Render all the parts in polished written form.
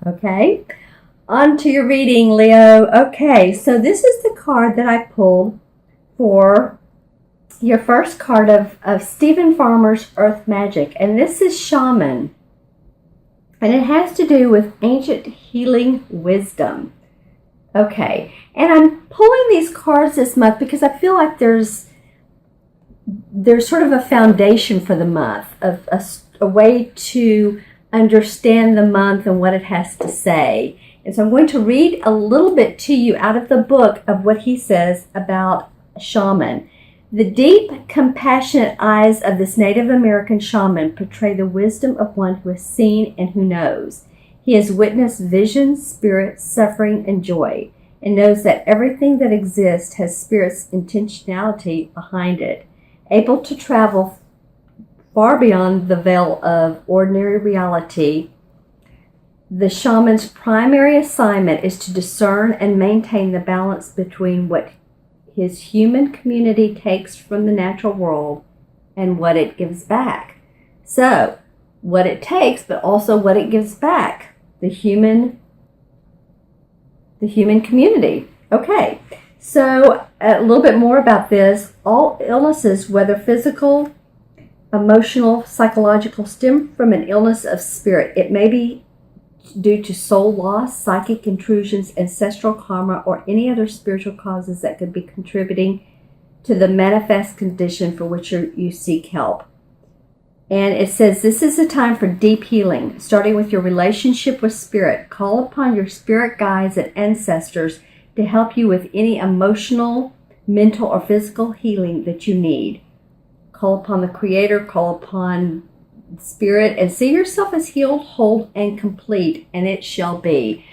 Okay, on to your reading, Leo. Okay, so this is the card that I pulled for your first card of Stephen Farmer's Earth Magic, and this is Shaman, and it has to do with ancient healing wisdom. Okay, and I'm pulling these cards this month because I feel like there's sort of a foundation for the month, of a way to understand the month and what it has to say. And so I'm going to read a little bit to you out of the book of what he says about shaman. The deep, compassionate eyes of this Native American shaman portray the wisdom of one who has seen and who knows. He has witnessed visions, spirits, suffering, and joy, and knows that everything that exists has spirit's intentionality behind it. Able to travel far beyond the veil of ordinary reality, the shaman's primary assignment is to discern and maintain the balance between what his human community takes from the natural world and what it gives back. So, what it takes, but also what it gives back. The human community. Okay, so a little bit more about this. All illnesses, whether physical, emotional, psychological, stem from an illness of spirit. It may be due to soul loss, psychic intrusions, ancestral karma, or any other spiritual causes that could be contributing to the manifest condition for which you seek help. And it says this is a time for deep healing, starting with your relationship with spirit. Call upon your spirit guides and ancestors to help you with any emotional, mental, or physical healing that you need. Call upon the Creator, call upon Spirit, and see yourself as healed, whole, and complete, and it shall be.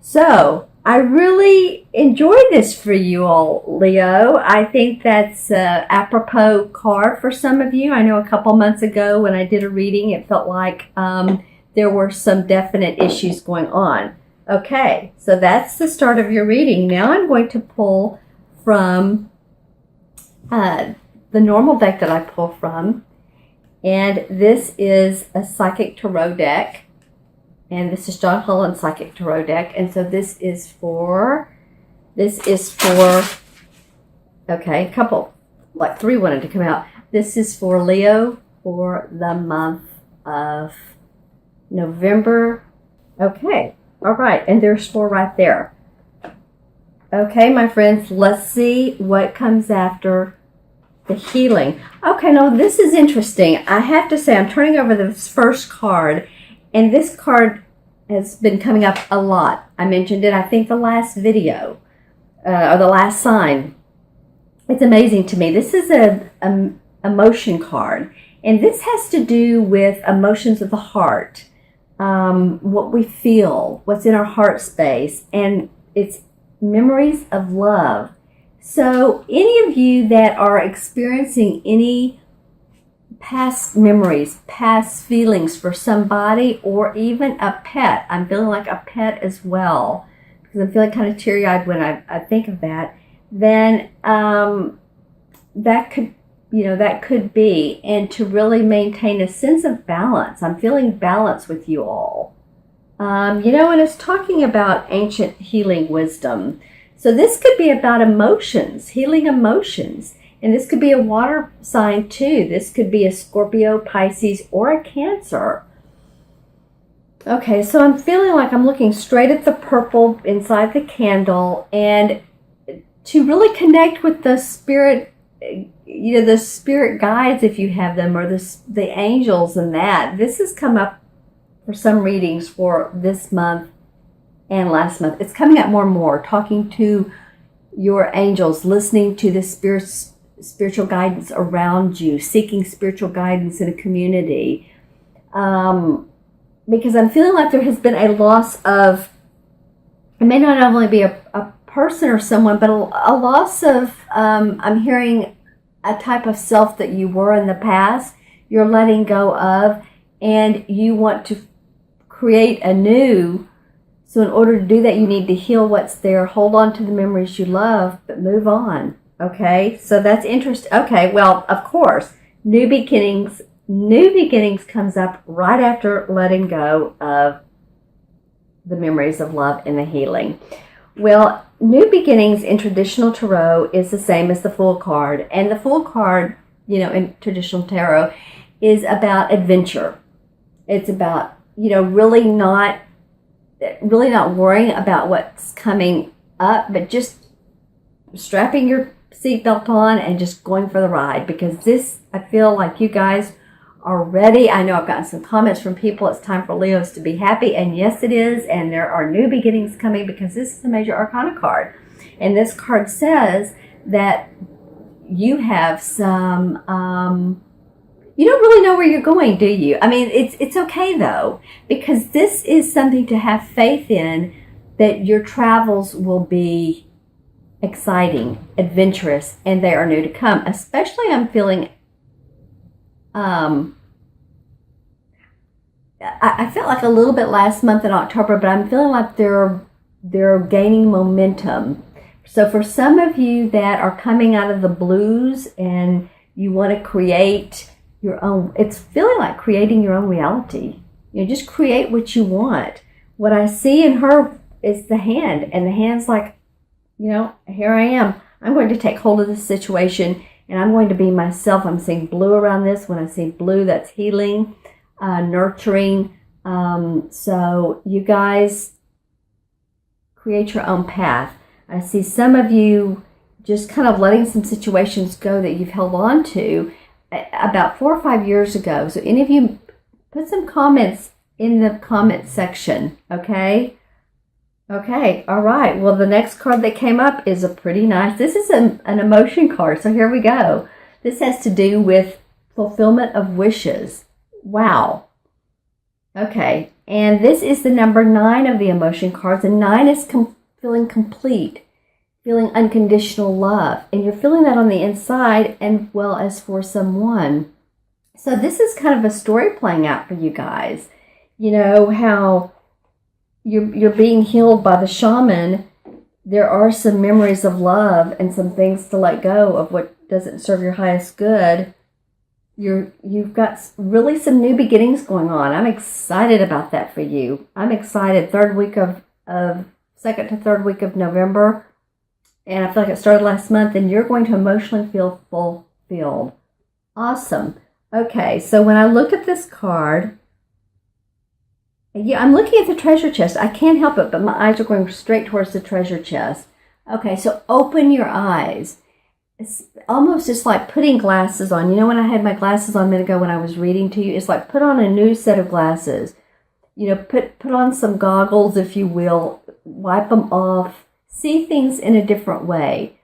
So, I really enjoyed this for you all, Leo. I think that's an apropos card for some of you. I know a couple months ago when I did a reading, it felt like there were some definite issues going on. Okay, so that's the start of your reading. Now I'm going to pull from the normal deck that I pull from. And this is a Psychic Tarot deck. And this is John Holland's Psychic Tarot deck. And so this is for, okay, a couple, like 3 wanted to come out. This is for Leo for the month of November. Okay, all right, and there's 4 right there. Okay, my friends, let's see what comes after the healing. Okay, now this is interesting. I have to say, I'm turning over this first card, and this card has been coming up a lot. I mentioned it, I think, the last video, or the last sign. It's amazing to me. This is a emotion card, and this has to do with emotions of the heart, what we feel, what's in our heart space, and it's memories of love. So any of you that are experiencing any past memories, past feelings for somebody, or even a pet, I'm feeling like a pet as well, because I'm feeling kind of teary-eyed when I think of that, then that could be, and to really maintain a sense of balance. I'm feeling balance with you all. And it's talking about ancient healing wisdom. So this could be about emotions, healing emotions. And this could be a water sign too. This could be a Scorpio, Pisces, or a Cancer. Okay, so I'm feeling like I'm looking straight at the purple inside the candle, and to really connect with the spirit, the spirit guides if you have them, or the angels and that. This has come up for some readings for this month and last month. It's coming up more and more, talking to your angels, listening to the spiritual guidance around you, seeking spiritual guidance in a community. Because I'm feeling like there has been a loss of, it may not only be a person or someone, but a loss of, I'm hearing a type of self that you were in the past, you're letting go of, and you want to create a new. So in order to do that, you need to heal what's there, hold on to the memories you love, but move on. Okay, so that's interesting. Okay, well, of course, new beginnings comes up right after letting go of the memories of love and the healing. Well, new beginnings in traditional tarot is the same as the Fool card. And the Fool card, in traditional tarot is about adventure. It's about, really not worrying about what's coming up, but just strapping your seatbelt on and just going for the ride, because this, I feel like you guys are ready. I know I've gotten some comments from people. It's time for Leos to be happy, and yes, it is. And there are new beginnings coming, because this is a major arcana card, and this card says that you have some. You don't really know where you're going, do you? I mean, it's okay though, because this is something to have faith in, that your travels will be exciting, adventurous, and they are new to come. Especially, I'm feeling, I felt like a little bit last month in October, but I'm feeling like they're gaining momentum. So for some of you that are coming out of the blues and you want to create your own, it's feeling like creating your own reality. Just create what you want. What I see in her is the hand, and the hand's like, here I am. I'm going to take hold of this situation, and I'm going to be myself. I'm seeing blue around this. When I see blue, that's healing, nurturing. So you guys create your own path. I see some of you just kind of letting some situations go that you've held on to about 4 or 5 years ago. So any of you, put some comments in the comment section, okay? Okay, all right. Well, the next card that came up is a pretty nice, this is an emotion card, so here we go. This has to do with fulfillment of wishes. Wow. Okay, and this is the number 9 of the emotion cards, and 9 is feeling complete, feeling unconditional love, and you're feeling that on the inside and well as for someone. So this is kind of a story playing out for you guys. How you're being healed by the shaman. There are some memories of love and some things to let go of what doesn't serve your highest good. You've got really some new beginnings going on. I'm excited about that for you. I'm excited. Second to third week of November. And I feel like it started last month, and you're going to emotionally feel fulfilled. Awesome. Okay, so when I look at this card, I'm looking at the treasure chest. I can't help it, but my eyes are going straight towards the treasure chest. Okay, so open your eyes. It's almost just like putting glasses on. When I had my glasses on a minute ago when I was reading to you, it's like put on a new set of glasses. Put on some goggles, if you will. Wipe them off. See things in a different way.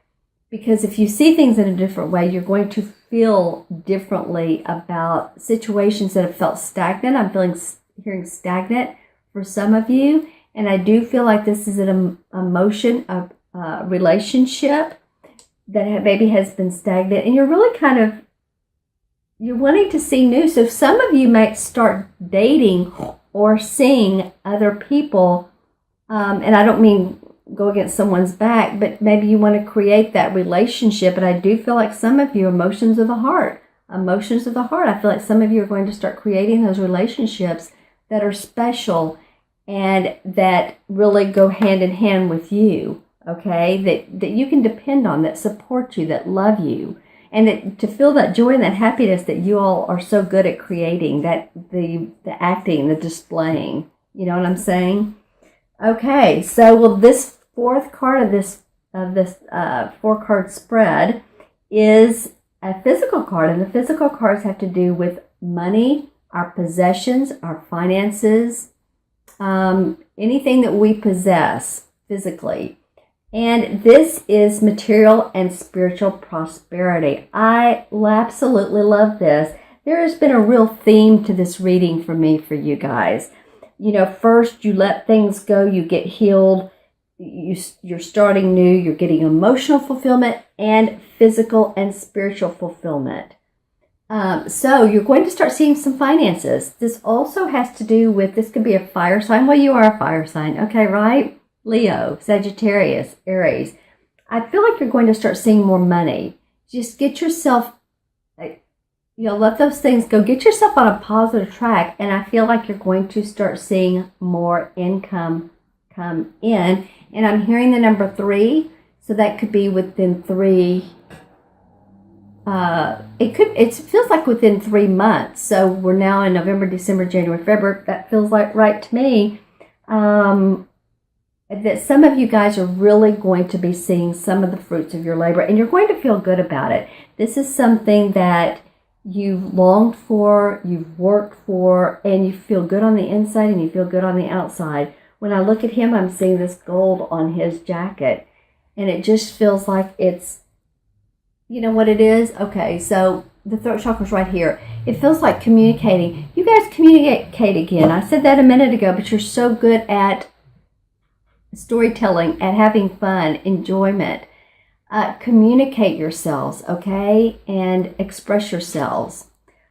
Because if you see things in a different way, you're going to feel differently about situations that have felt stagnant. I'm hearing stagnant for some of you. And I do feel like this is an emotion of relationship that maybe has been stagnant. And you're really you're wanting to see new. So some of you might start dating or seeing other people. And I don't mean go against someone's back, but maybe you want to create that relationship. And I do feel like some of you, emotions of the heart. I feel like some of you are going to start creating those relationships that are special and that really go hand in hand with you, okay? That you can depend on, that support you, that love you. And to feel that joy and that happiness that you all are so good at creating, that the acting, the displaying. You know what I'm saying? Okay, so this fourth card of this 4-card spread is a physical card, and the physical cards have to do with money, our possessions, our finances, anything that we possess physically. And this is material and spiritual prosperity. I absolutely love this. There has been a real theme to this reading for you guys. First you let things go, you get healed, you're starting new, you're getting emotional fulfillment and physical and spiritual fulfillment. So you're going to start seeing some finances. This also has to do with, this could be a fire sign. Well, you are a fire sign. Okay, right? Leo, Sagittarius, Aries. I feel like you're going to start seeing more money. Just get yourself, let those things go. Get yourself on a positive track, and I feel like you're going to start seeing more income come in. And I'm hearing the number 3, so that could be within 3. It feels like within 3 months. So we're now in November, December, January, February. That feels like right to me. That some of you guys are really going to be seeing some of the fruits of your labor, and you're going to feel good about it. This is something that you've longed for, you've worked for, and you feel good on the inside and you feel good on the outside. When I look at him, I'm seeing this gold on his jacket, and it just feels like it's, you know what it is? Okay, so the throat chakra's right here. It feels like communicating. You guys communicate again. I said that a minute ago, but you're so good at storytelling, at having fun, enjoyment. Communicate yourselves, okay? And express yourselves.